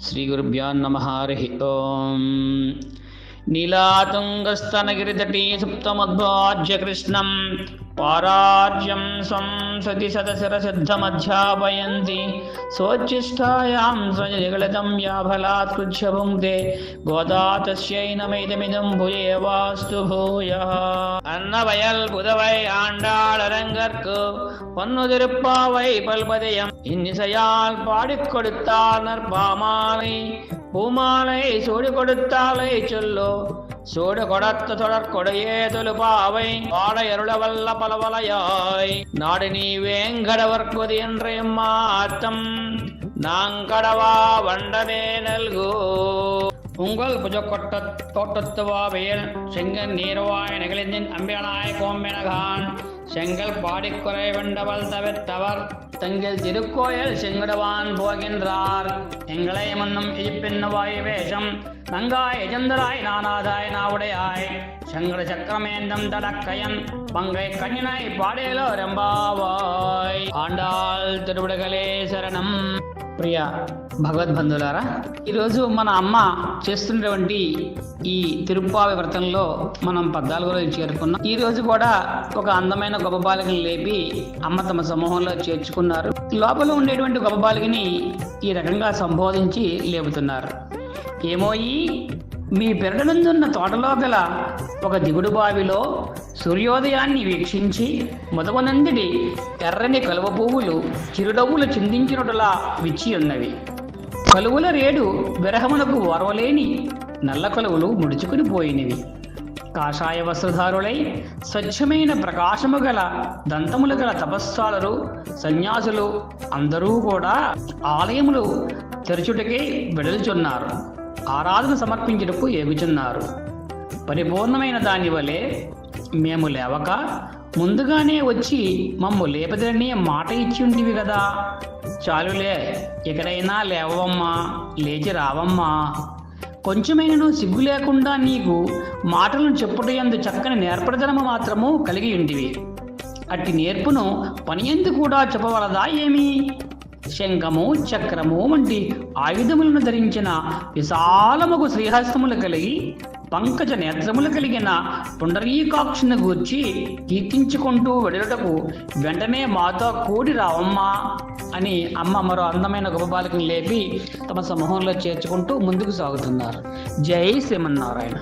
శ్రీగురుభ్యో నమః. హరి ఓం. నీలాతుంగస్తనగిరితటీ సుప్తమద్వాజ్య కృష్ణం పారార్జ్యం స్వం సతి సతశిరసిద్ధమధ్యాపయంతి సోచ్ఛిష్టాయాం స్వజగళితం యాఫలాత్ కృచ్ఛ భుంక్తే గోదా తస్యై నమైదమిదం భూయేవాస్తు భూయః. అన్నవయల్ புதவை ஆண்டாள் அரங்கற்கு பொன்னு திருப்பாவை பல்பதயம் இன்னிசையால் பாடிக் கொடுத்தாள் நற்பாமாலை பூமாலை சூடி கொடுத்தாலை சொல்லோ சூடு கொடுத்த தொடர்கொடையே தொழுபாவை பாடை அருளவல்ல பலவலையாய் நாடு நீ வேங்கடவர்கொதி என்ற மாத்தம் நாங்கடவா வண்டமே நல்கோ. உங்கள் புஜக்கொட்ட தோட்டத்துவாவையில் செங்கன் நீர்வாய் நிகழ்ந்தின் அம்பியனாய் கோம்பினகான் செங்கல் பாடிக்குறை வெண்டவள் தவிர்த்தவர் தங்கில் திருக்கோயில் செங்குடவான் போகின்றார். எங்களை முன்னும் இப்பின்னவாய் வேஷம் நங்காய் எஜந்தராய் நானாதாய் நாவுடையாய் சங்கட சக்கரமேந்தம் தடக்கையன் பங்கை கண்ணினாய் பாடேலோ ரெம்பாவாய். ఆండాళ్ తిరువిడగలే శరణం. ప్రియ భగవద్బంధులారా, ఈరోజు మన అమ్మ చేస్తున్నటువంటి ఈ తిరుప్పావి వ్రతంలో మనం 14 రోజులు చేరుకున్నాం. ఈ రోజు కూడా ఒక అందమైన గొప్ప బాలికని లేపి అమ్మ తమ సమూహంలో చేర్చుకున్నారు. లోపల ఉండేటువంటి గొప్ప బాలికని ఈ రకంగా సంబోధించి లేపుతున్నారు. ఏమోయి, మీ పెరటనందున్న తోటలో గల ఒక దిగుడు బావిలో సూర్యోదయాన్ని వీక్షించి మొదవనందిడి ఎర్రని కలువ పువ్వులు చిరుడవులు చిందించినటులా విచ్చి ఉన్నవి. కలువుల రేడు విరహమునకు ఓర్వలేని నల్ల కలువులు ముడుచుకుని పోయినవి. కాషాయ వస్త్రధారులై స్వచ్ఛమైన ప్రకాశము గల దంతములు గల తపస్సాలు సన్యాసులు అందరూ కూడా ఆలయములు తెరచుటకే వెడల్చున్నారు. ఆరాధన సమర్పించుటకు ఏగుచున్నారు. పరిపూర్ణమైన దాని వలె మేము లేవక ముందుగానే వచ్చి మమ్ము లేపదని మాట ఇచ్చి ఉంటివి కదా. చాలులే, ఎక్కడైనా లేవమ్మా, లేచి రావమ్మా. కొంచెమైనను సిగ్గు లేకుండా నీకు మాటలను చెప్పుటయందు చక్కని నేర్పడదనము మాత్రము కలిగి ఉంటివి. అట్టి నేర్పును పనియందు కూడా చెప్పవలదా ఏమి? శంఖము చక్రము వంటి ఆయుధములను ధరించిన విశాలముగు శ్రీహస్తములు కలిగి పంకజ నేత్రములు కలిగిన పుండరీకాక్షుని గూర్చి కీర్తించుకుంటూ వెడలుటకు వెంటనే మాతో కూడి రావమ్మా అని అమ్మ మరో అందమైన గొప్ప బాలికను లేపి తమ సమూహంలో చేర్చుకుంటూ ముందుకు సాగుతున్నారు. జై శ్రీమన్నారాయణ.